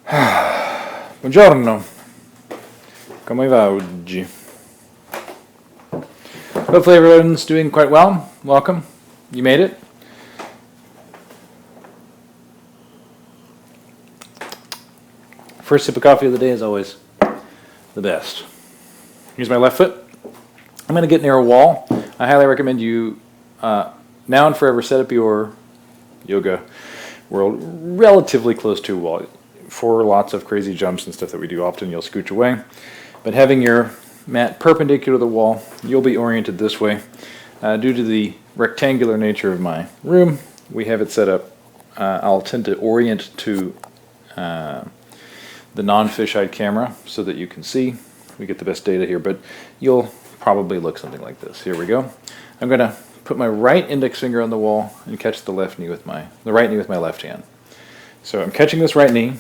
Buongiorno, come va oggi? Hopefully everyone's doing quite well. Welcome. You made it. First sip of coffee of the day is always the best. Here's my left foot. I'm going to get near a wall. I highly recommend you now and forever set up your yoga world relatively close to a wall. For lots of crazy jumps and stuff that we do often, you'll scooch away. But having your mat perpendicular to the wall, you'll be oriented this way. Due to the rectangular nature of my room, we have it set up. I'll tend to orient to the non-fisheye camera so that you can see. We get the best data here, but you'll probably look something like this. Here we go. I'm going to put my right index finger on the wall and catch the right knee with my left hand. So I'm catching this right knee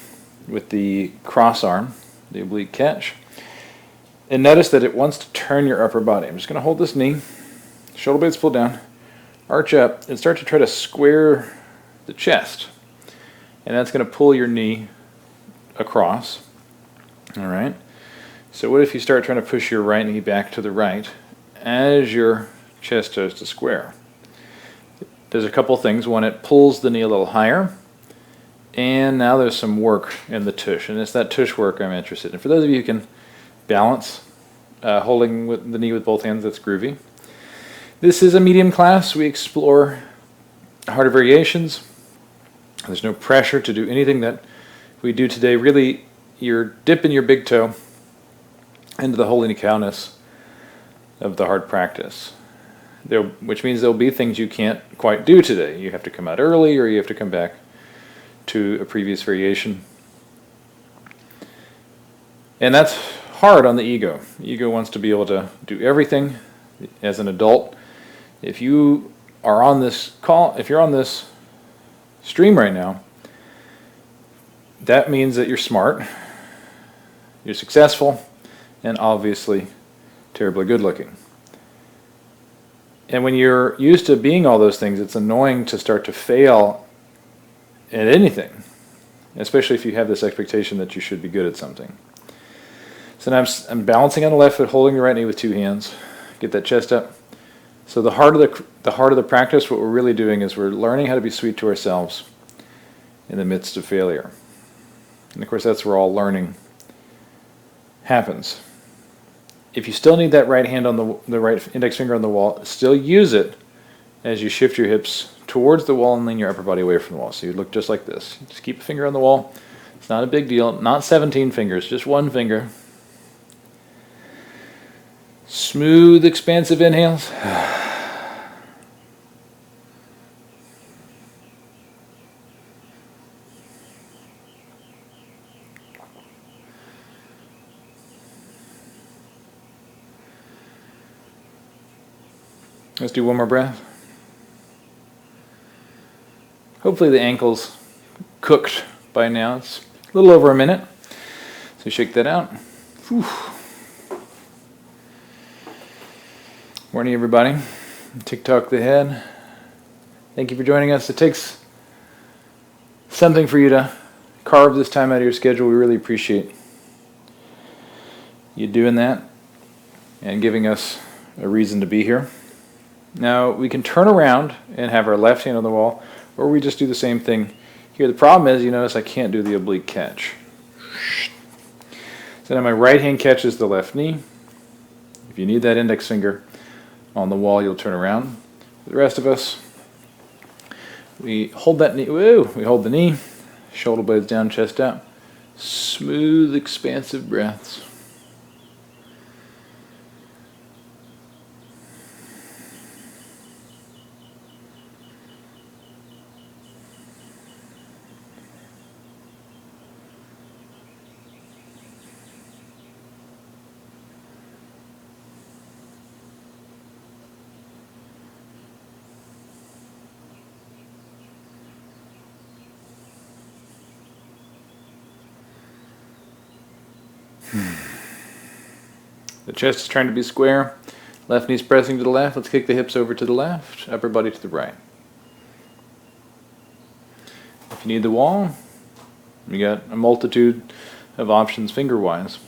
with the cross arm, the oblique catch. And notice that it wants to turn your upper body. I'm just going to hold this knee, shoulder blades pull down, arch up, and start to try to square the chest. And that's going to pull your knee across. All right. So what if you start trying to push your right knee back to the right as your chest starts to square? There's a couple things. One, it pulls the knee a little higher. And now there's some work in the tush, and it's that tush work I'm interested in. For those of you who can balance, holding with the knee with both hands, that's groovy. This is a medium class. We explore harder variations. There's no pressure to do anything that we do today. Really, you're dipping your big toe into the holy cowness of the hard practice, which means there'll be things you can't quite do today. You have to come out early, or you have to come back to a previous variation. And that's hard on the ego. The ego wants to be able to do everything as an adult. If you are on this call, if you're on this stream right now, that means that you're smart, you're successful, and obviously terribly good looking. And when you're used to being all those things, it's annoying to start to fail at anything, especially if you have this expectation that you should be good at something. So now I'm balancing on the left foot, holding the right knee with two hands. Get that chest up. So the heart of the practice, what we're really doing is we're learning how to be sweet to ourselves in the midst of failure. And of course, that's where all learning happens. If you still need that right hand on the right index finger on the wall, still use it as you shift your hips towards the wall and lean your upper body away from the wall. So you look just like this. Just keep a finger on the wall. It's not a big deal. Not 17 fingers, just one finger. Smooth, expansive inhales. Let's do one more breath. Hopefully the ankle's cooked by now. It's a little over a minute. So shake that out. Whew. Morning, everybody. TikTok the head. Thank you for joining us. It takes something for you to carve this time out of your schedule. We really appreciate you doing that and giving us a reason to be here. Now, we can turn around and have our left hand on the wall, or we just do the same thing here. The problem is, you notice I can't do the oblique catch. So now my right hand catches the left knee. If you need that index finger on the wall, you'll turn around. For the rest of us, we hold that knee. Woo! We hold the knee, shoulder blades down, chest out. Smooth, expansive breaths. The chest is trying to be square. Left knee's pressing to the left. Let's kick the hips over to the left, upper body to the right. If you need the wall, You got a multitude of options finger-wise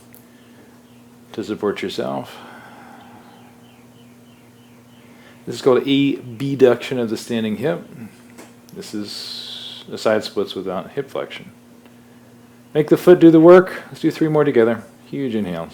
to support yourself. This is called abduction of the standing hip. This is a side splits without hip flexion. Make the foot do the work. Let's do 3 more together. Huge inhales.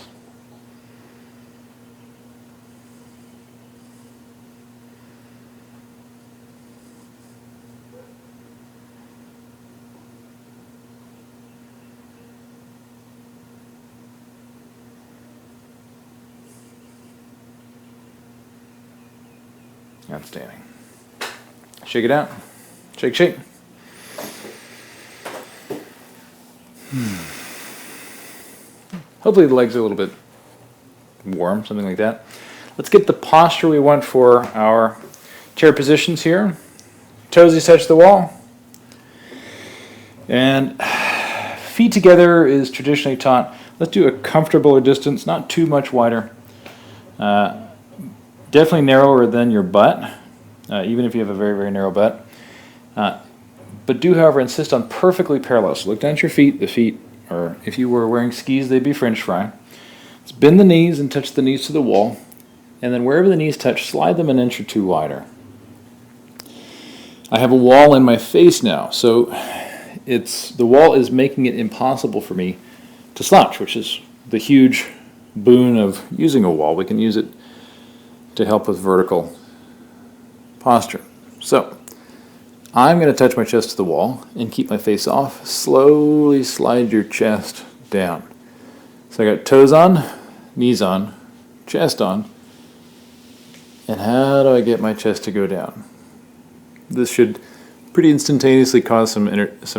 Outstanding. Shake it out. Shake, shake. Hopefully the legs are a little bit warm, something like that. Let's get the posture we want for our chair positions here. Toesies touch the wall. And feet together is traditionally taught. Let's do a comfortable distance, not too much wider. Definitely narrower than your butt, even if you have a very, very narrow butt. But do, however, insist on perfectly parallel. So look down at your feet. The feet, or if you were wearing skis, they'd be French fry. Let's bend the knees and touch the knees to the wall. And then wherever the knees touch, slide them an inch or 2 wider. I have a wall in my face now, so the wall is making it impossible for me to slouch, which is the huge boon of using a wall. We can use it to help with vertical posture. So I'm going to touch my chest to the wall and keep my face off. Slowly slide your chest down. So I got toes on, knees on, chest on. And how do I get my chest to go down? This should pretty instantaneously cause some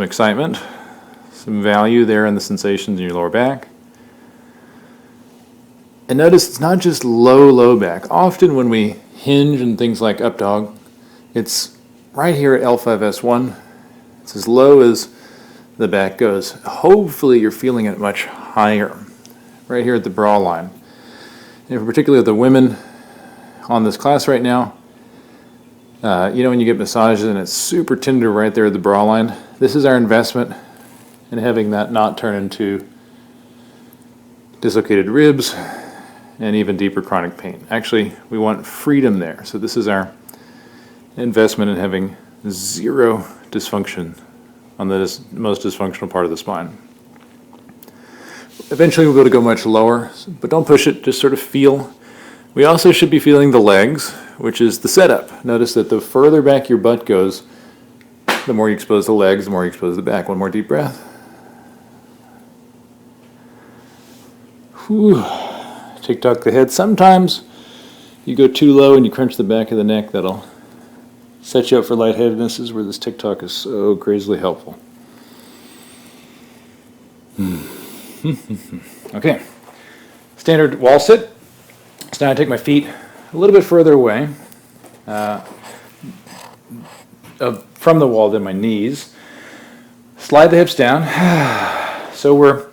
excitement, some value there in the sensations in your lower back. And notice it's not just low, low back. Often when we hinge and things like up dog, it's right here at L5S1. It's as low as the back goes. Hopefully you're feeling it much higher, right here at the bra line. And particularly the women on this class right now, you know when you get massages and it's super tender right there at the bra line? This is our investment in having that not turn into dislocated ribs and even deeper chronic pain. Actually, we want freedom there. So this is our investment in having 0 dysfunction on the most dysfunctional part of the spine. Eventually we'll be able to go much lower, but don't push it, just sort of feel. We also should be feeling the legs, which is the setup. Notice that the further back your butt goes, the more you expose the legs, the more you expose the back. One more deep breath. Whew. Tick-tock the head. Sometimes you go too low and you crunch the back of the neck. That'll set you up for lightheadedness. This is where this tick-tock is so crazily helpful. Okay. Standard wall sit. So now I take my feet a little bit further away from the wall than my knees. Slide the hips down. So we're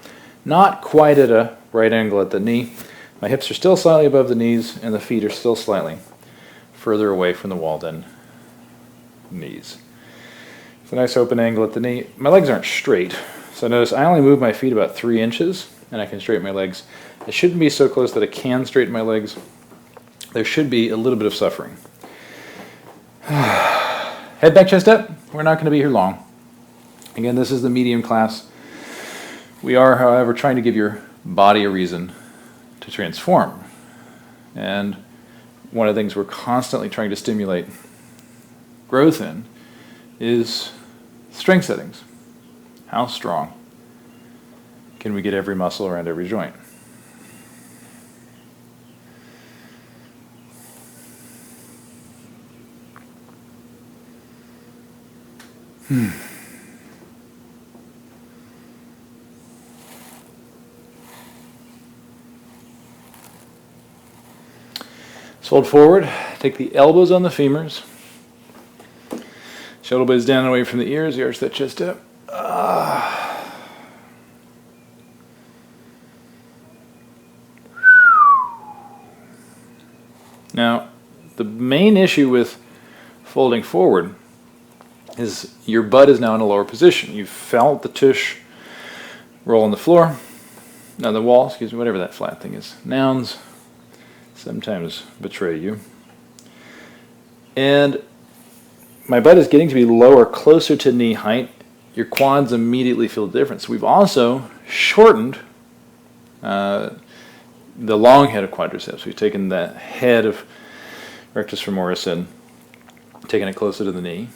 not quite at a right angle at the knee. My hips are still slightly above the knees, and the feet are still slightly further away from the wall than knees. It's a nice open angle at the knee. My legs aren't straight, so notice I only move my feet about 3 inches, and I can straighten my legs. I shouldn't be so close that I can straighten my legs. There should be a little bit of suffering. Head back, chest up. We're not going to be here long. Again, this is the medium class. We are, however, trying to give your body a reason to transform. And one of the things we're constantly trying to stimulate growth in is strength settings. How strong can we get every muscle around every joint? Fold forward, take the elbows on the femurs, shoulder blades down and away from the ears, you arch that chest up. Now, the main issue with folding forward is your butt is now in a lower position. You've felt the tush roll on the floor, on the wall, excuse me, whatever that flat thing is. Nouns sometimes betray you. And my butt is getting to be lower, closer to knee height. Your quads immediately feel different. So we've also shortened the long head of quadriceps. We've taken the head of rectus femoris and taken it closer to the knee.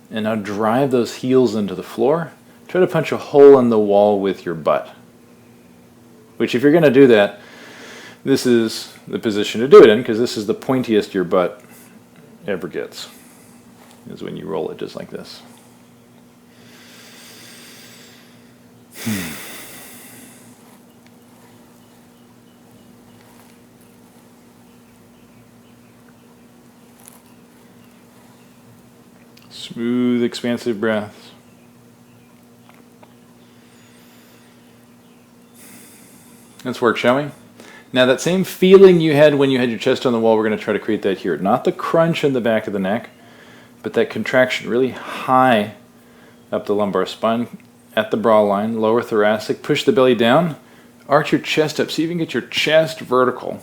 And now drive those heels into the floor. Try to punch a hole in the wall with your butt. Which, if you're going to do that, this is the position to do it in, because this is the pointiest your butt ever gets, is when you roll it just like this. Smooth, expansive breaths. Let's work, shall we? Now that same feeling you had when you had your chest on the wall, we're going to try to create that here. Not the crunch in the back of the neck, but that contraction really high up the lumbar spine at the brow line, lower thoracic. Push the belly down, arch your chest up. See if you can get your chest vertical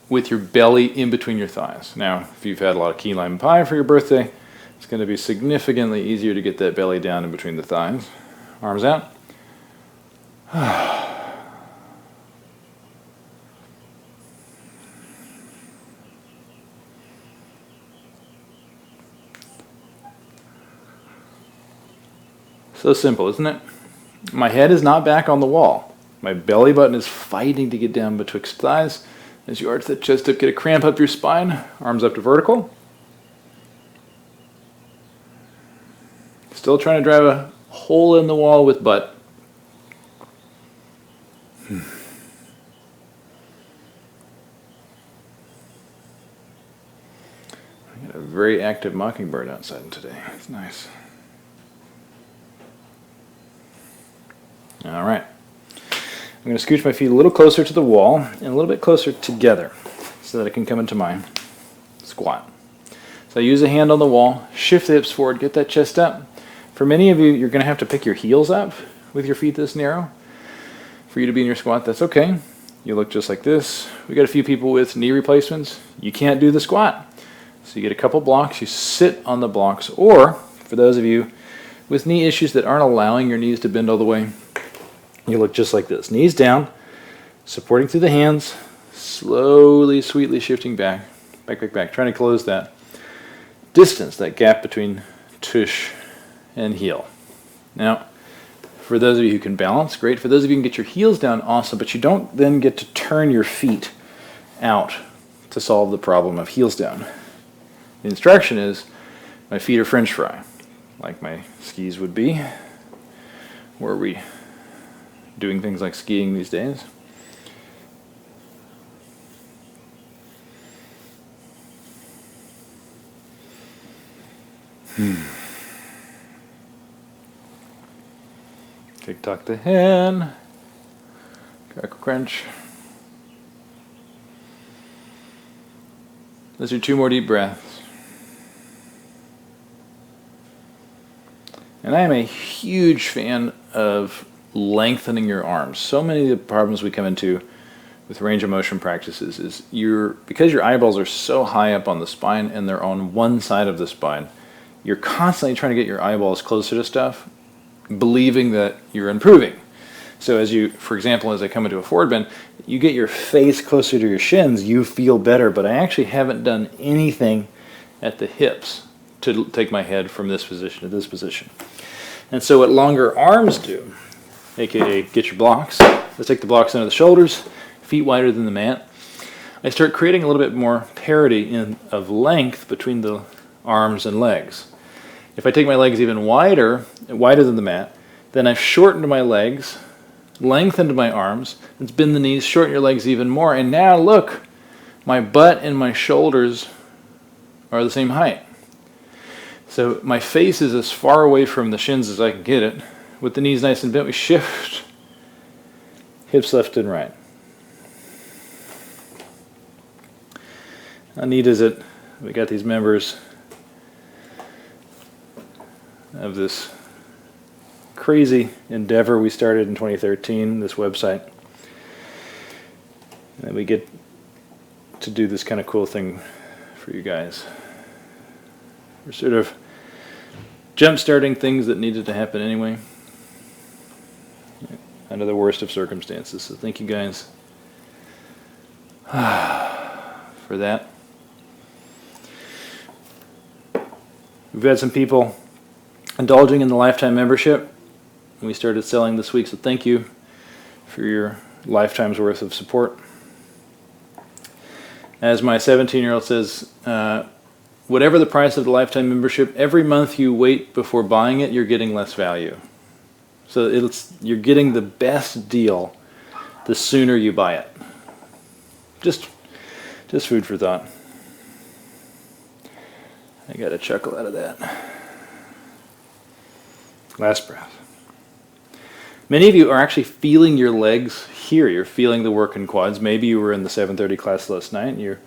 with your belly in between your thighs. Now, if you've had a lot of key lime pie for your birthday, it's going to be significantly easier to get that belly down in between the thighs. Arms out. So simple, isn't it? My head is not back on the wall. My belly button is fighting to get down betwixt thighs. As you arch that chest up, get a cramp up your spine. Arms up to vertical. Still trying to drive a hole in the wall with butt. I got a very active mockingbird outside today. It's nice. All right. I'm going to scooch my feet a little closer to the wall and a little bit closer together so that I can come into my squat. So I use a hand on the wall, shift the hips forward, get that chest up. For many of you, you're going to have to pick your heels up with your feet this narrow for you to be in your squat. That's okay. You look just like this. We got a few people with knee replacements. You can't do the squat. So you get a couple blocks, you sit on the blocks, or for those of you with knee issues that aren't allowing your knees to bend all the way, you look just like this. Knees down, supporting through the hands, slowly, sweetly shifting back, back, trying to close that distance, that gap between tush and heel. Now, for those of you who can balance, great. For those of you who can get your heels down, awesome, but you don't then get to turn your feet out to solve the problem of heels down. The instruction is, my feet are French fry, like my skis would be. Were we doing things like skiing these days? Tick tock the hen. Crackle crunch. Let's do 2 more deep breaths. And I am a huge fan of lengthening your arms. So many of the problems we come into with range of motion practices is because your eyeballs are so high up on the spine and they're on one side of the spine, you're constantly trying to get your eyeballs closer to stuff, believing that you're improving. So as you, for example, as I come into a forward bend, you get your face closer to your shins, you feel better, but I actually haven't done anything at the hips to take my head from this position to this position. And so what longer arms do, aka get your blocks, let's take the blocks under the shoulders, feet wider than the mat. I start creating a little bit more parity of length between the arms and legs. If I take my legs even wider than the mat, then I've shortened my legs, lengthened my arms, let's bend the knees, shorten your legs even more, and now look, my butt and my shoulders are the same height. So my face is as far away from the shins as I can get it. With the knees nice and bent, we shift hips left and right. How neat is it? We got these members of this crazy endeavor we started in 2013, this website. And we get to do this kind of cool thing for you guys. We're sort of jump-starting things that needed to happen anyway, under the worst of circumstances. So thank you guys for that. We've had some people indulging in the lifetime membership. We started selling this week, so thank you for your lifetime's worth of support. As my 17-year-old says, whatever the price of the lifetime membership, every month you wait before buying it, you're getting less value. So you're getting the best deal the sooner you buy it. Just food for thought. I got a chuckle out of that. Last breath. Many of you are actually feeling your legs here. You're feeling the work in quads. Maybe you were in the 7:30 class last night and you're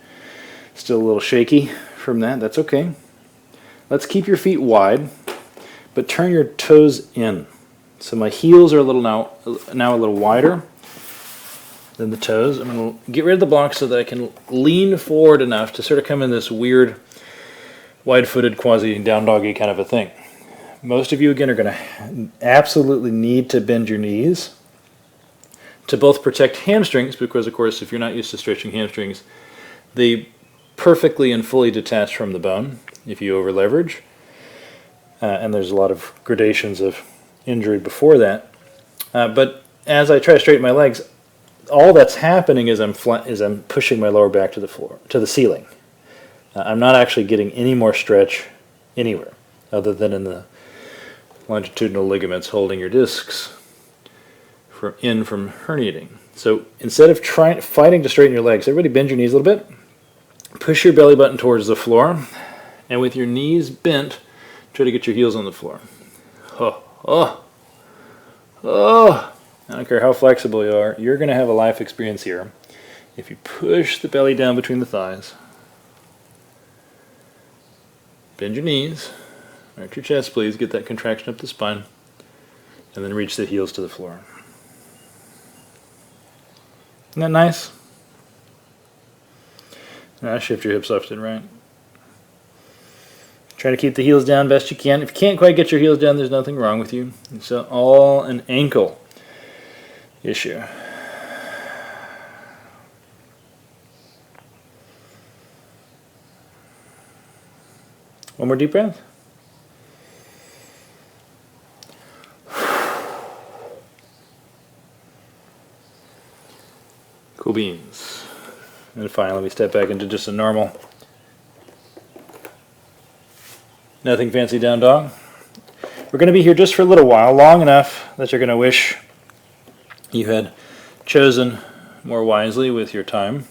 still a little shaky from that. That's okay. Let's keep your feet wide, but turn your toes in. So my heels are now a little wider than the toes. I'm going to get rid of the block so that I can lean forward enough to sort of come in this weird wide-footed quasi-down doggy kind of a thing. Most of you, again, are going to absolutely need to bend your knees to both protect hamstrings, because, of course, if you're not used to stretching hamstrings, they perfectly and fully detach from the bone if you over-leverage. And there's a lot of gradations of injury before that. But as I try to straighten my legs, all that's happening is I'm pushing my lower back to the floor, to the ceiling. I'm not actually getting any more stretch anywhere other than in the longitudinal ligaments holding your discs from herniating. So instead of fighting to straighten your legs, everybody bend your knees a little bit, push your belly button towards the floor, and with your knees bent, try to get your heels on the floor. I don't care how flexible you are, you're going to have a life experience here. If you push the belly down between the thighs, bend your knees, arch your chest please, get that contraction up the spine, and then reach the heels to the floor. Isn't that nice? Now shift your hips left and right. Try to keep the heels down best you can. If you can't quite get your heels down, there's nothing wrong with you. It's all an ankle issue. One more deep breath. Cool beans. And finally, let me step back into just a normal, nothing fancy down dog. We're going to be here just for a little while, long enough that you're going to wish you had chosen more wisely with your time.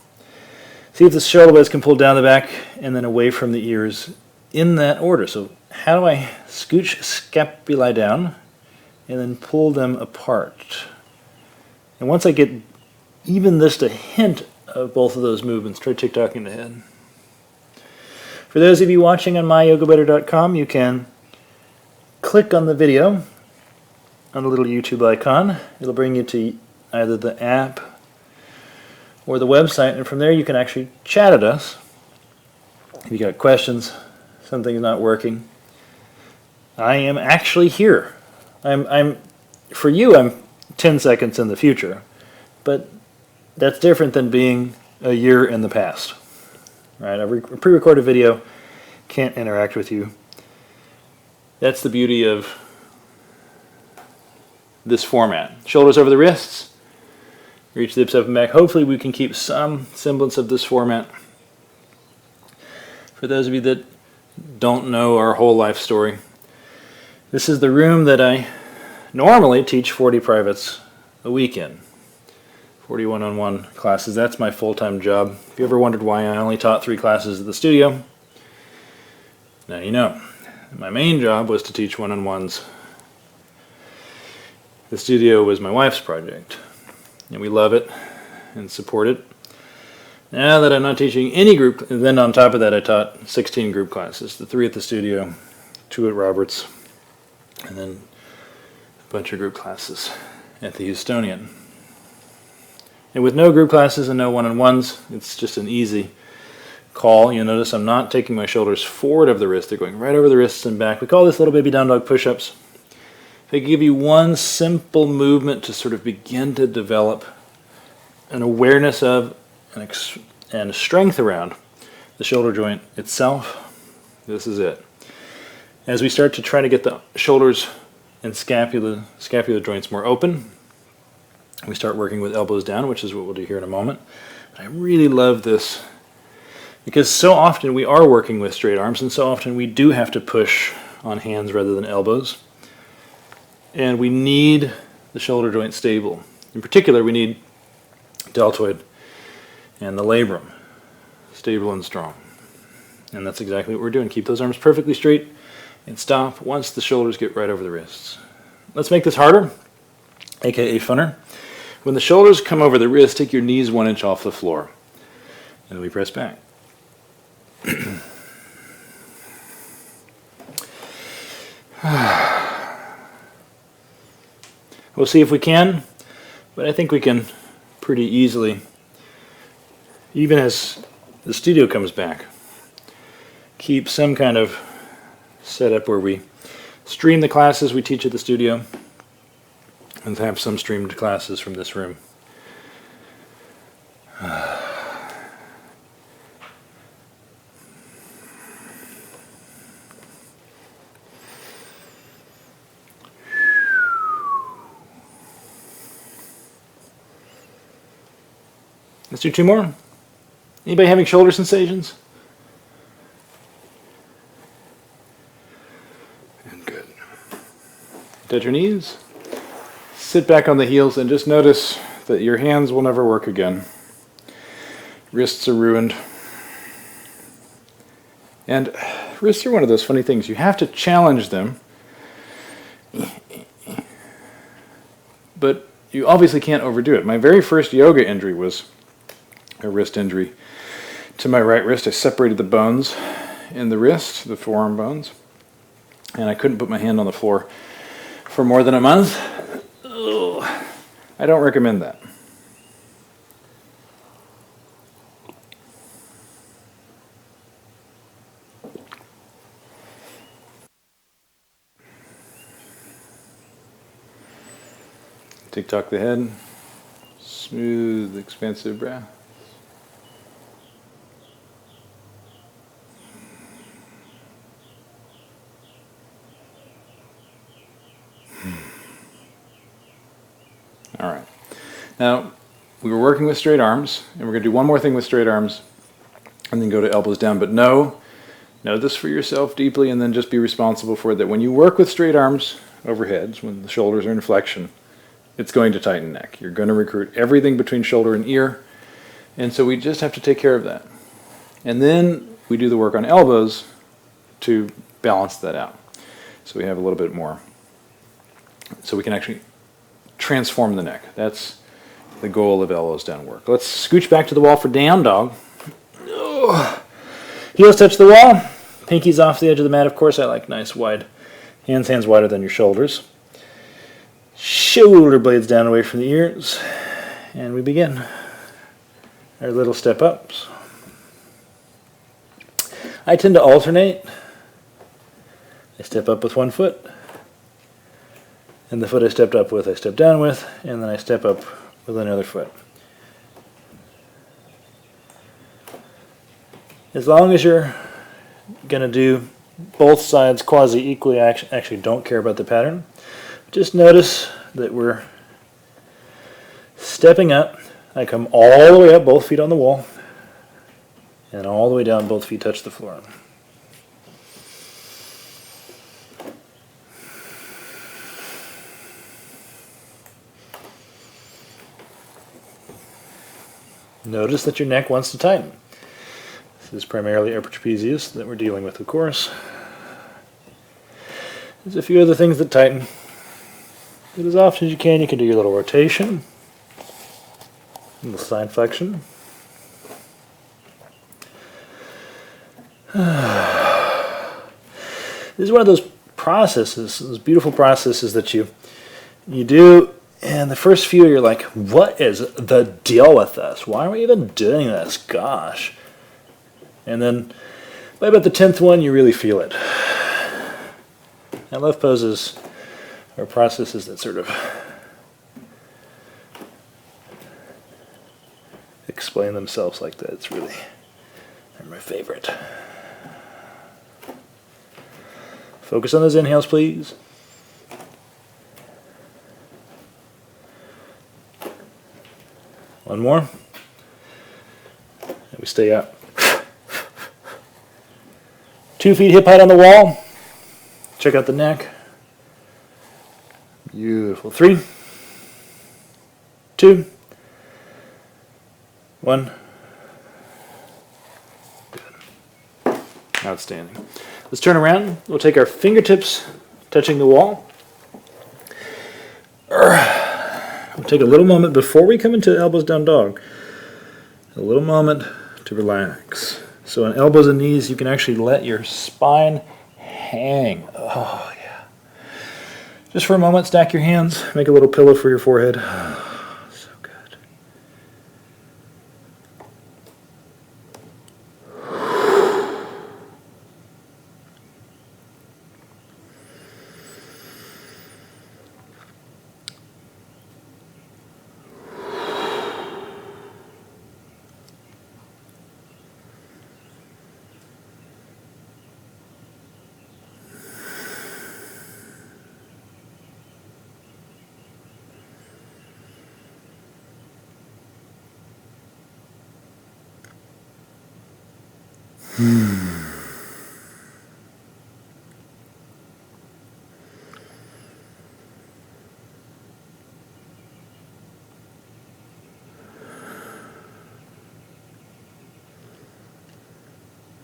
See if the shoulder blades can pull down the back and then away from the ears in that order. So how do I scooch scapulae down and then pull them apart? And once I get even just a hint of both of those movements, try tick-tocking the head. For those of you watching on myyogabetter.com, you can click on the video on the little YouTube icon. It'll bring you to either the app or the website, and from there you can actually chat at us. If you got questions, something's not working, I am actually here. For you, I'm 10 seconds in the future, but that's different than being a year in the past. Right? A pre-recorded video can't interact with you. That's the beauty of this format. Shoulders over the wrists, reach the hips up and back. Hopefully we can keep some semblance of this format. For those of you that don't know our whole life story, this is the room that I normally teach 40 privates a week in. 40 one-on-one classes. That's my full-time job. If you ever wondered why I only taught 3 classes at the studio, now you know. My main job was to teach one-on-ones. The studio was my wife's project, and we love it and support it. Now that I'm not teaching any group, and then on top of that I taught 16 group classes, the 3 at the studio, 2 at Roberts, and then bunch of group classes at the Houstonian. And with no group classes and no one-on-ones, it's just an easy call. You'll notice I'm not taking my shoulders forward of the wrist. They're going right over the wrists and back. We call this little baby down dog push-ups. If I give you one simple movement to sort of begin to develop an awareness of and strength around the shoulder joint itself, this is it. As we start to try to get the shoulders and scapular joints more open, we start working with elbows down, which is what we'll do here in a moment. I really love this because so often we are working with straight arms, and so often we do have to push on hands rather than elbows. And we need the shoulder joint stable. In particular, we need deltoid and the labrum stable and strong. And that's exactly what we're doing. Keep those arms perfectly straight and stop once the shoulders get right over the wrists. Let's make this harder, aka funner. When the shoulders come over the wrist, take your knees 1 inch off the floor. And we press back. We'll see if we can, but I think we can pretty easily, even as the studio comes back, keep some kind of setup where we stream the classes we teach at the studio and have some streamed classes from this room. Let's do 2 more. Anybody having shoulder sensations? And good. Touch your knees. Sit back on the heels and just notice that your hands will never work again. Wrists are ruined. And wrists are one of those funny things. You have to challenge them. But you obviously can't overdo it. My very first yoga injury was a wrist injury to my right wrist. I separated the bones in the wrist, the forearm bones, and I couldn't put my hand on the floor for more than a month. Ugh. I don't recommend that. Tick-tock the head, smooth, expansive breath. All right. Now, we were working with straight arms, and we're going to do one more thing with straight arms, and then go to elbows down. But know this for yourself deeply, and then just be responsible for it, that when you work with straight arms overheads, when the shoulders are in flexion, it's going to tighten neck. You're going to recruit everything between shoulder and ear, and so we just have to take care of that. And then we do the work on elbows to balance that out. So we have a little bit more. So we can actually transform the neck. That's the goal of elbows down work. Let's scooch back to the wall for down dog. Oh. Heels touch the wall. Pinkies off the edge of the mat. Of course, I like nice wide hands wider than your shoulders. Shoulder blades down away from the ears. And we begin our little step ups. I tend to alternate. I step up with one foot, and the foot I stepped up with I step down with, and then I step up with another foot. As long as you're going to do both sides quasi-equally, I actually don't care about the pattern. Just notice that we're stepping up. I come all the way up, both feet on the wall, and all the way down, both feet touch the floor. Notice that your neck wants to tighten. This is primarily upper trapezius that we're dealing with, of course. There's a few other things that tighten. But as often as you can do your little rotation, little side flexion. This is one of those processes, those beautiful processes that you You do, and the first few you're like, what is the deal with this? Why are we even doing this? Gosh. And then by about the 10th one, you really feel it. And left poses are processes that sort of explain themselves like that. It's really, they're my favorite. Focus on those inhales, please. One more. And we stay up. 2 feet hip height on the wall. Check out the neck. Beautiful. 3, 2, 1. Good. Outstanding. Let's turn around. We'll take our fingertips touching the wall. We'll take a little moment before we come into elbows down dog. A little moment to relax. So on elbows and knees, you can actually let your spine hang. Oh, yeah. Just for a moment, stack your hands. Make a little pillow for your forehead. So good.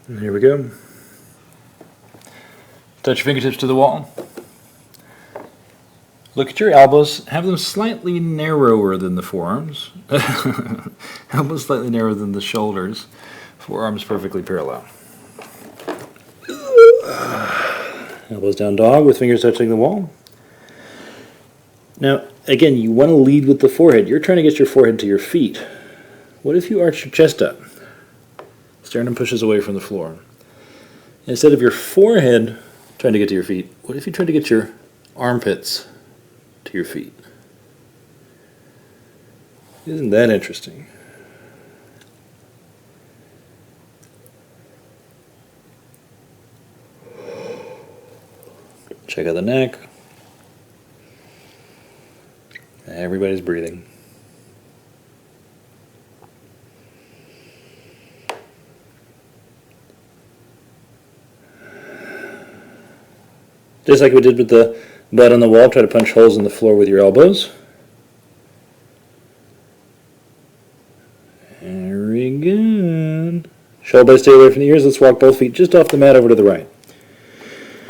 And here we go. Touch your fingertips to the wall. Look at your elbows. Have them slightly narrower than the forearms. Elbows slightly narrower than the shoulders. Forearms perfectly parallel. Elbows down dog with fingers touching the wall. Now, again, you want to lead with the forehead. You're trying to get your forehead to your feet. What if you arch your chest up? Sternum pushes away from the floor. Instead of your forehead trying to get to your feet, what if you try to get your armpits to your feet? Isn't that interesting? Check out the neck. Everybody's breathing. Just like we did with the butt on the wall, try to punch holes in the floor with your elbows. Very good. Shoulder blades stay away from the ears. Let's walk both feet just off the mat over to the right.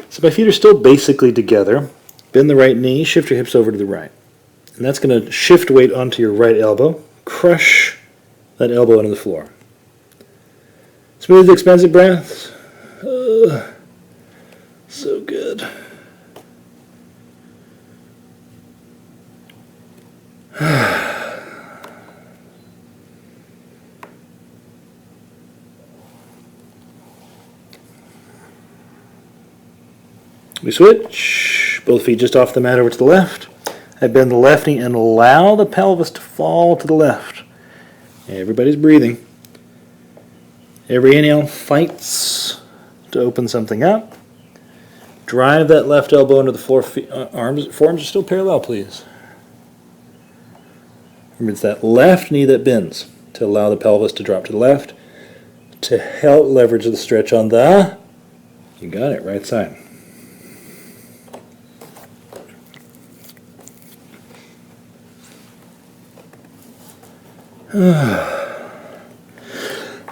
So my feet are still basically together. Bend the right knee, shift your hips over to the right. And that's going to shift weight onto your right elbow. Crush that elbow into the floor. Smooth, expansive breaths. So good. We switch. Both feet just off the mat over to the left. I bend the left knee and allow the pelvis to fall to the left. Everybody's breathing. Every inhale fights to open something up. Drive that left elbow into the floor. Forearms are still parallel, please. Remember, it's that left knee that bends to allow the pelvis to drop to the left to help leverage the stretch on the, you got it, right side.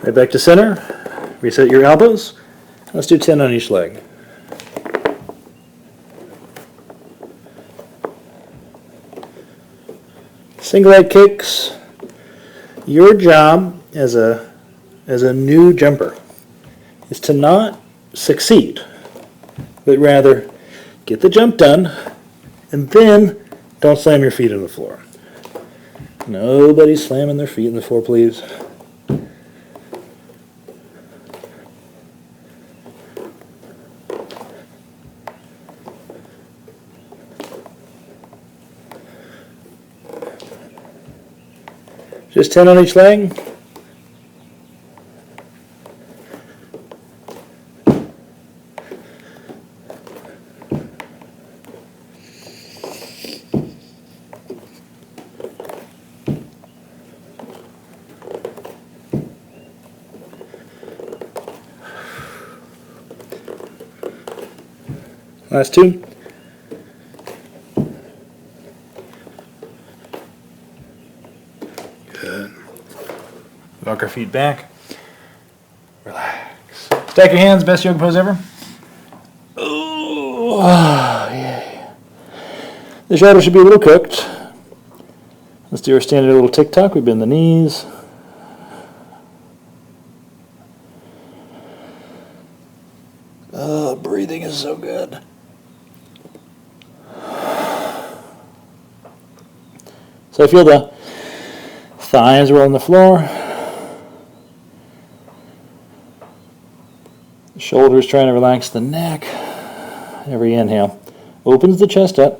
Right back to center. Reset your elbows. Let's do 10 on each leg. Single leg kicks. Your job as a new jumper is to not succeed, but rather get the jump done and then Don't slam your feet on the floor. Nobody's slamming their feet on the floor, please. Just 10 on each leg. Last two. Good. Walk our feet back. Relax. Stack your hands, best yoga pose ever. Oh, yeah. The shoulder should be a little cooked. Let's do our standard little tick-tock. We bend the knees. Breathing is so good. So I feel the thighs roll on the floor. The shoulders trying to relax the neck. Every inhale opens the chest up.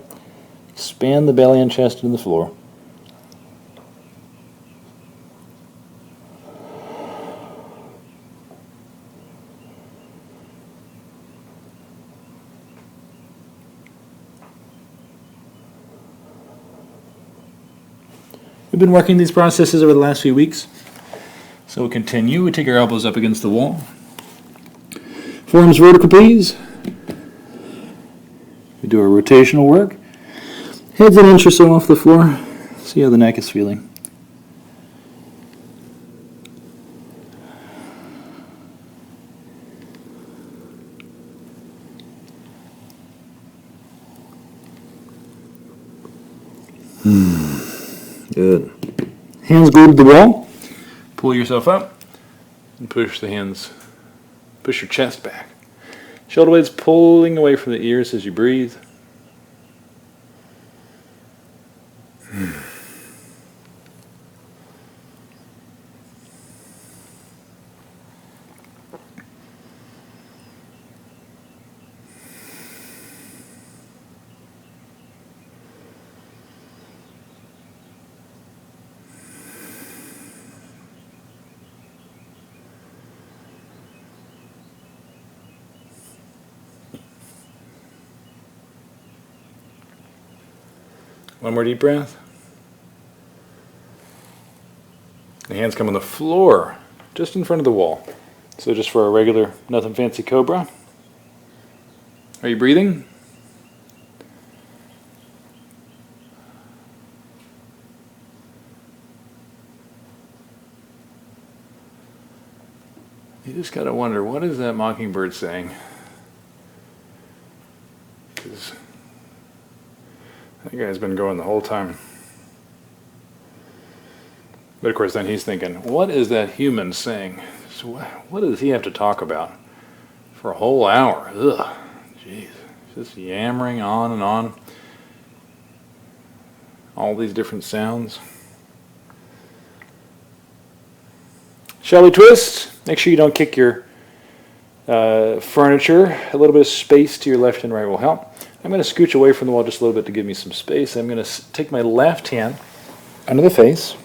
Expand the belly and chest into the floor. We've been working these processes over the last few weeks. So we'll continue. We take our elbows up against the wall. Forearms vertical, please. We do our rotational work. Head's an inch or so off the floor. See how the neck is feeling. Good. Hands glued to the wall. Pull yourself up and push the hands, push your chest back. Shoulder blades pulling away from the ears as you breathe. One more deep breath. The hands come on the floor, just in front of the wall. So just for a regular, nothing fancy cobra. Are you breathing? You just gotta wonder, what is that mockingbird saying? 'Cause that guy's been going the whole time. But of course then he's thinking, what is that human saying? So what does he have to talk about for a whole hour? Ugh, jeez, just yammering on and on. All these different sounds. Shall we twist? Make sure you don't kick your furniture. A little bit of space to your left and right will help. I'm going to scooch away from the wall just a little bit to give me some space. I'm going to take my left hand under the face.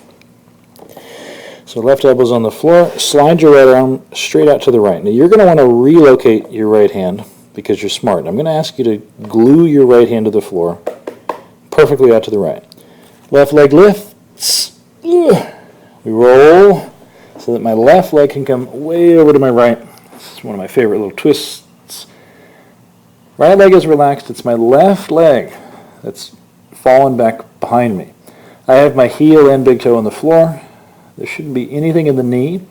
So left elbow's on the floor. Slide your right arm straight out to the right. Now you're going to want to relocate your right hand because you're smart. I'm going to ask you to glue your right hand to the floor perfectly out to the right. Left leg lifts. We roll so that my left leg can come way over to my right. This is one of my favorite little twists. Right leg is relaxed. It's my left leg that's fallen back behind me. I have my heel and big toe on the floor. There shouldn't be anything in the knee,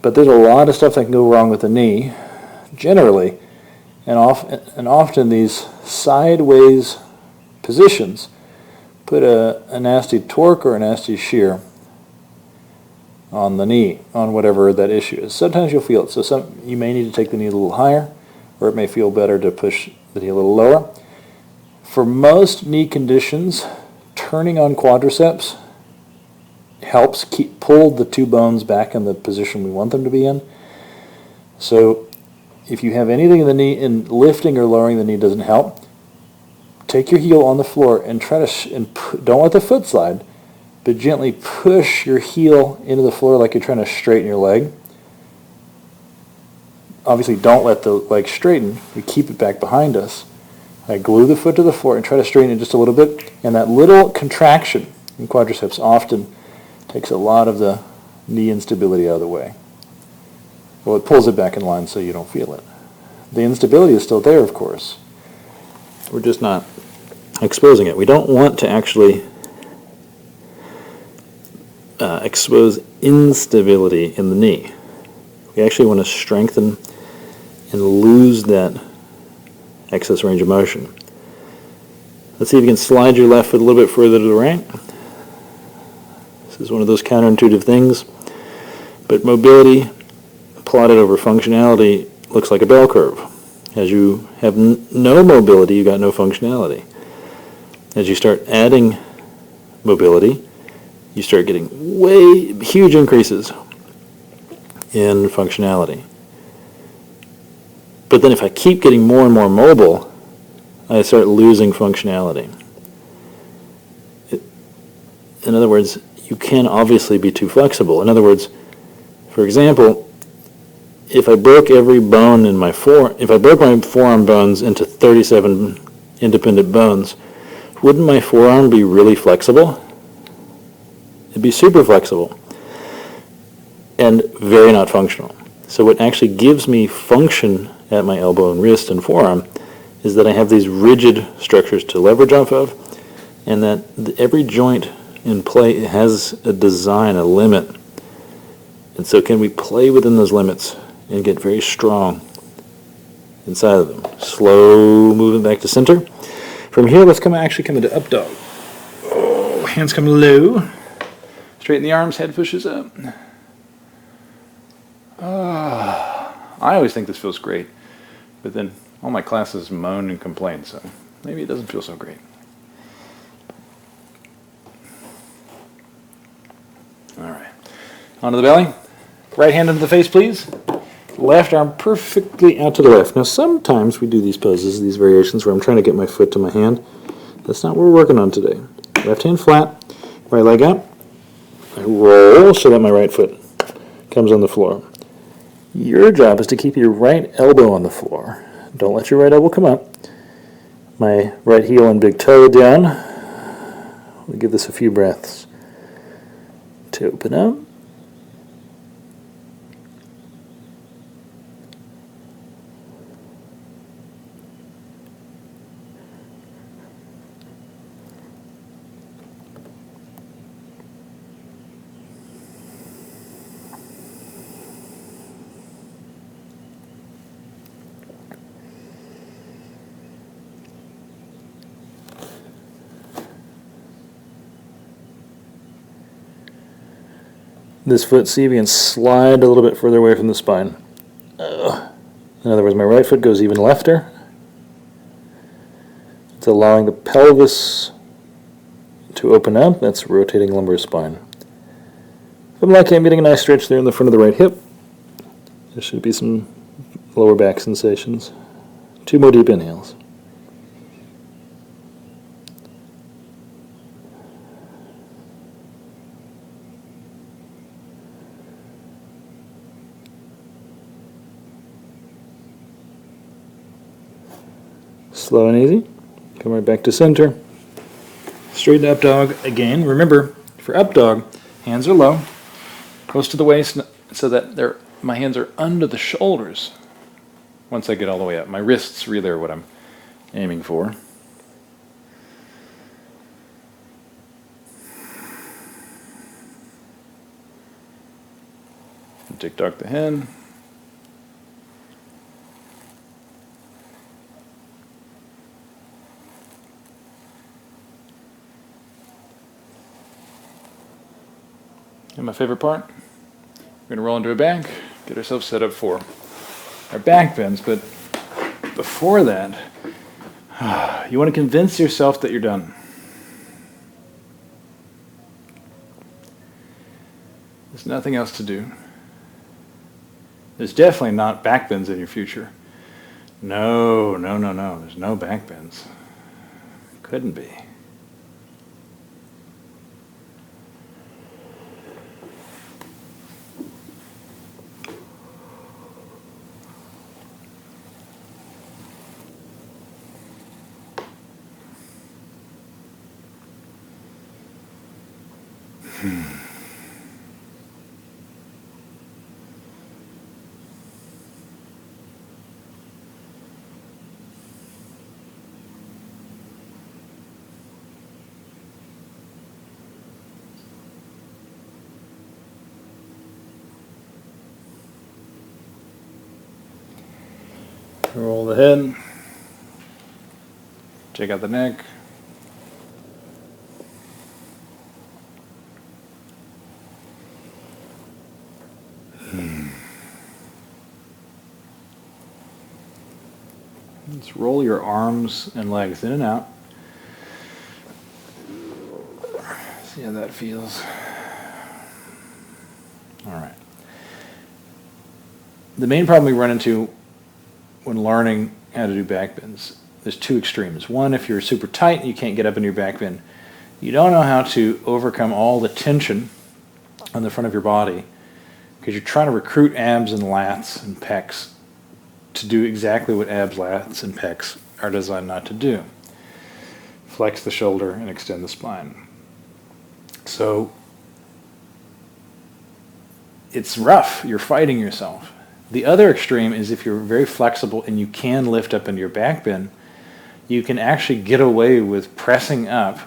but there's a lot of stuff that can go wrong with the knee, generally, and often these sideways positions put a nasty torque or a nasty shear on the knee, on whatever that issue is. Sometimes you'll feel it, so you may need to take the knee a little higher, or it may feel better to push the knee a little lower. For most knee conditions, turning on quadriceps helps pull the two bones back in the position we want them to be in. So if you have anything in the knee and lifting or lowering the knee doesn't help, take your heel on the floor and try to, don't let the foot slide, but gently push your heel into the floor like you're trying to straighten your leg. Obviously don't let the leg straighten, we keep it back behind us. I glue the foot to the floor and try to straighten it just a little bit, and that little contraction in quadriceps often takes a lot of the knee instability out of the way. Well, it pulls it back in line so you don't feel it. The instability is still there, of course. We're just not exposing it. We don't want to actually expose instability in the knee. We actually want to strengthen and lose that excess range of motion. Let's see if you can slide your left foot a little bit further to the right. This is one of those counterintuitive things, but mobility plotted over functionality looks like a bell curve. As you have no mobility, you got no functionality. As you start adding mobility, you start getting huge increases in functionality. But then if I keep getting more and more mobile, I start losing functionality. In other words, you can obviously be too flexible. In other words, for example, if I broke every bone in my if I broke my forearm bones into 37 independent bones, wouldn't my forearm be really flexible? It'd be super flexible and very not functional. So what actually gives me function at my elbow and wrist and forearm is that I have these rigid structures to leverage off of, and that every joint in play has a design, a limit. And so can we play within those limits and get very strong inside of them? Slow moving back to center. From here, let's actually come into up dog. Oh, hands come low. Straighten the arms, head pushes up. I always think this feels great, but then all my classes moan and complain, so maybe it doesn't feel so great. All right, onto the belly. Right hand into the face, please. Left arm perfectly out to the left. Now sometimes we do these poses, these variations, where I'm trying to get my foot to my hand. That's not what we're working on today. Left hand flat, right leg up. I roll so that my right foot comes on the floor. Your job is to keep your right elbow on the floor. Don't let your right elbow come up. My right heel and big toe down. We'll give this a few breaths to open up. This foot, see if you can slide a little bit further away from the spine. In other words, my right foot goes even lefter. It's allowing the pelvis to open up. That's rotating lumbar spine. If I'm lucky, I'm getting a nice stretch there in the front of the right hip. There should be some lower back sensations. 2 more deep inhales. Slow and easy. Come right back to center. Straight up dog again. Remember, for up dog, hands are low, close to the waist, so that my hands are under the shoulders. Once I get all the way up, my wrists really are what I'm aiming for. Tick tock the head. And my favorite part, we're going to roll into a bank, get ourselves set up for our back bends, but before that, You want to convince yourself that you're done. There's nothing else to do. There's definitely not back bends in your future. No, no, no, no. There's no back bends. Couldn't be. Roll the head. Check out the neck. Let's roll your arms and legs in and out. See how that feels. All right. The main problem we run into when learning how to do back bends, there's two extremes. One, if you're super tight and you can't get up in your back bend, you don't know how to overcome all the tension on the front of your body because you're trying to recruit abs and lats and pecs to do exactly what abs, lats, and pecs are designed not to do. Flex the shoulder and extend the spine. So it's rough. You're fighting yourself. The other extreme is if you're very flexible and you can lift up into your back bend, you can actually get away with pressing up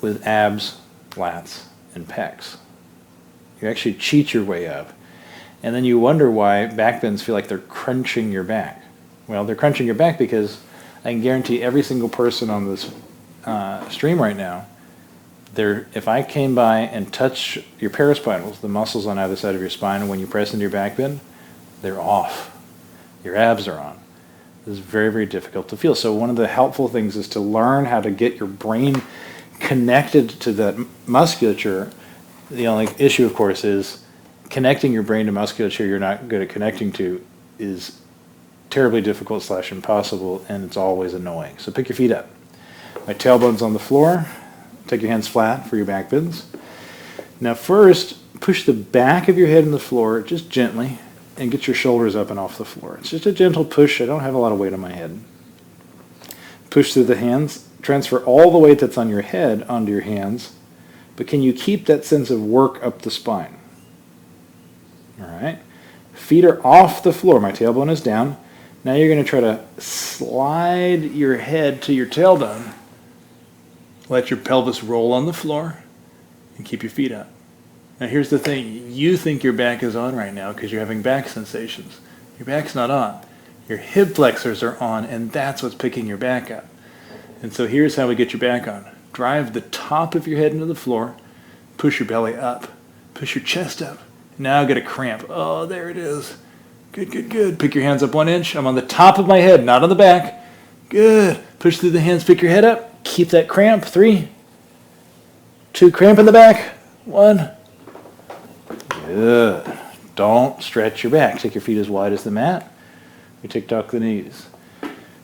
with abs, lats, and pecs. You actually cheat your way up. And then you wonder why back bends feel like they're crunching your back. Well, they're crunching your back because I can guarantee every single person on this stream right now, if I came by and touched your paraspinals, the muscles on either side of your spine, and when you press into your back bend, they're off. Your abs are on. This is very, very difficult to feel. So one of the helpful things is to learn how to get your brain connected to that musculature. The only issue, of course, is connecting your brain to musculature you're not good at connecting to is terribly difficult / impossible, and it's always annoying. So pick your feet up. My tailbone's on the floor. Take your hands flat for your back bends. Now first, push the back of your head in the floor just gently and get your shoulders up and off the floor. It's just a gentle push. I don't have a lot of weight on my head. Push through the hands. Transfer all the weight that's on your head onto your hands, but can you keep that sense of work up the spine? All right. Feet are off the floor. My tailbone is down. Now you're going to try to slide your head to your tailbone. Let your pelvis roll on the floor and keep your feet up. Now here's the thing. You think your back is on right now because you're having back sensations. Your back's not on. Your hip flexors are on, and that's what's picking your back up. And so here's how we get your back on. Drive the top of your head into the floor. Push your belly up. Push your chest up. Now get a cramp. Oh, there it is. Good, good, good. Pick your hands up 1 inch. I'm on the top of my head, not on the back. Good. Push through the hands. Pick your head up. Keep that cramp. 3, 2, cramp in the back. 1. Good. Don't stretch your back. Take your feet as wide as the mat. We tick-tock the knees.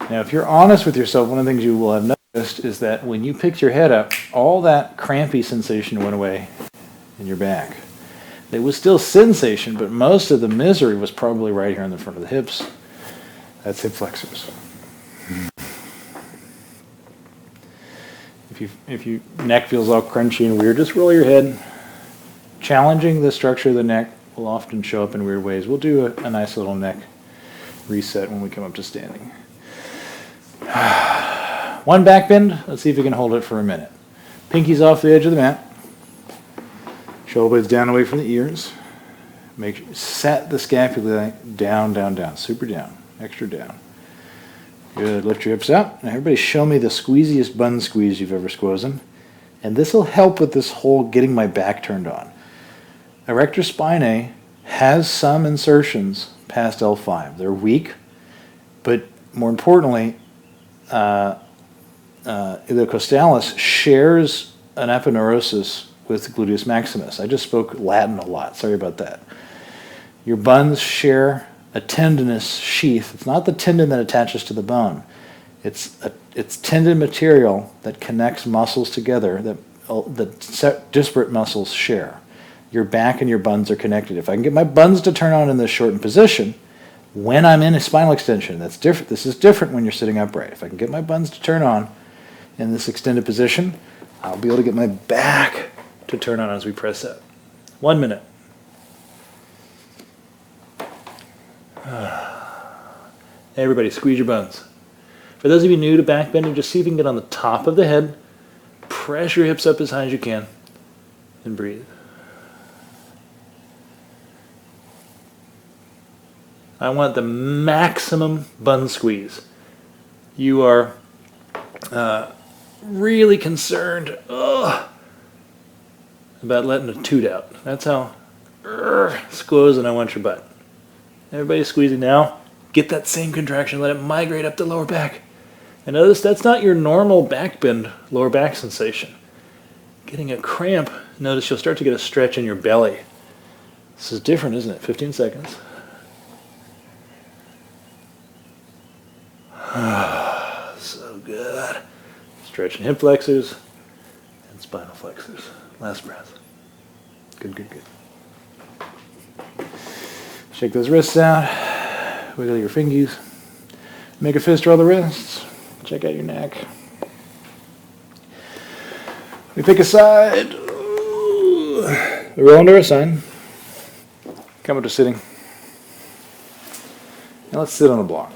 Now, if you're honest with yourself, one of the things you will have noticed is that when you picked your head up, all that crampy sensation went away in your back. There was still sensation, but most of the misery was probably right here in the front of the hips. That's hip flexors. If your neck feels all crunchy and weird, just roll your head. Challenging the structure of the neck will often show up in weird ways. We'll do a nice little neck reset when we come up to standing. One back bend. Let's see if we can hold it for a minute. Pinkies off the edge of the mat. Shoulder blades down away from the ears. Set the scapula down, down, down. Super down. Extra down. Good. Lift your hips up. Now everybody show me the squeeziest bun squeeze you've ever squozen. And this will help with this whole getting my back turned on. Erector spinae has some insertions past L5. They're weak, but more importantly, iliocostalis shares an aponeurosis with gluteus maximus. I just spoke Latin a lot. Sorry about that. Your buns share a tendinous sheath. It's not the tendon that attaches to the bone. It's tendon material that connects muscles together that disparate muscles share. Your back and your buns are connected. If I can get my buns to turn on in this shortened position, when I'm in a spinal extension, that's different. This is different when you're sitting upright. If I can get my buns to turn on in this extended position, I'll be able to get my back to turn on as we press up. 1 minute. Everybody, squeeze your buns. For those of you new to back bending, just see if you can get on the top of the head, press your hips up as high as you can, and breathe. I want the maximum bun squeeze. You are really concerned about letting a toot out. That's how squeezing I want your butt. Everybody squeezing now. Get that same contraction. Let it migrate up the lower back. And notice that's not your normal back bend, lower back sensation. Getting a cramp, notice you'll start to get a stretch in your belly. This is different, isn't it? 15 seconds. So good. Stretching hip flexors and spinal flexors. Last breath. Good, good, good. Shake those wrists out. Wiggle your fingies. Make a fist, roll the wrists. Check out your neck. We pick a side. We roll under a sign. Come up to sitting. Now let's sit on a block.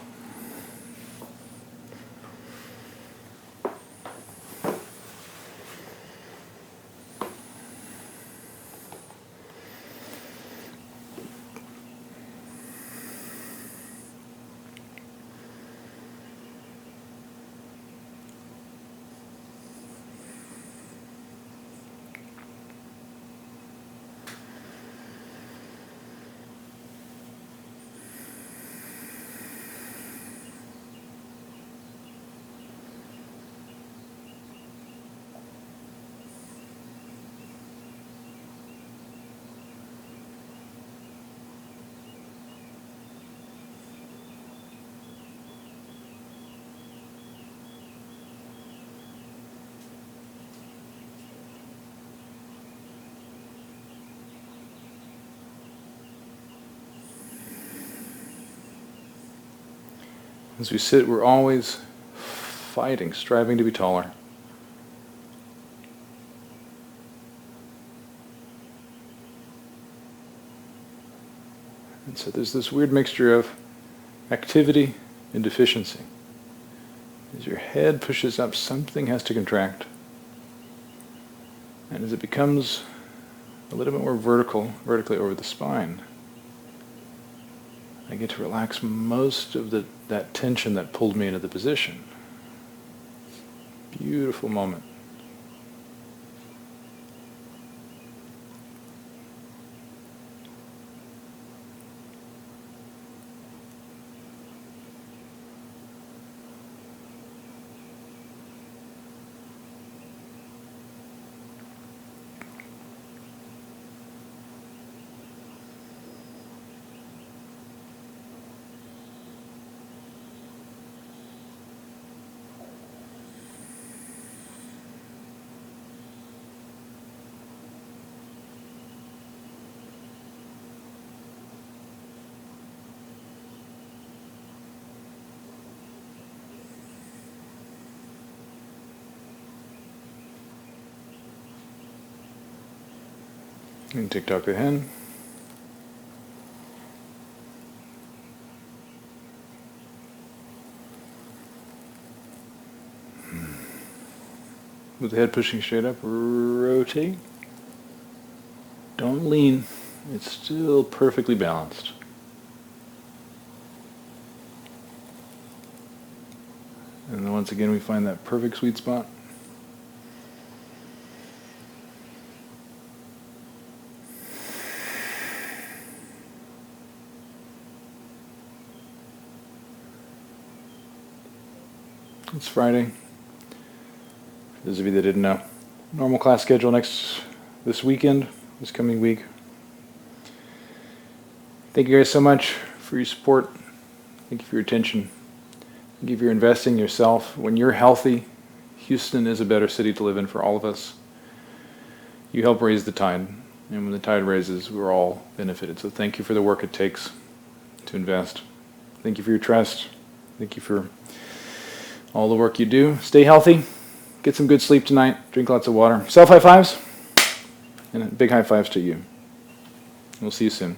As we sit, we're always fighting, striving to be taller. And so there's this weird mixture of activity and deficiency. As your head pushes up, something has to contract. And as it becomes a little bit more vertically over the spine, I get to relax most of that tension that pulled me into the position. Beautiful moment. And tick-tock the hen. With the head pushing straight up, rotate. Don't lean. It's still perfectly balanced. And then once again we find that perfect sweet spot. It's Friday. Those of you that didn't know. Normal class schedule this weekend, this coming week. Thank you guys so much for your support. Thank you for your attention. Thank you for investing in yourself. When you're healthy, Houston is a better city to live in for all of us. You help raise the tide. And when the tide raises, we're all benefited. So thank you for the work it takes to invest. Thank you for your trust. Thank you for all the work you do. Stay healthy. Get some good sleep tonight. Drink lots of water. Self high fives. And big high fives to you. We'll see you soon.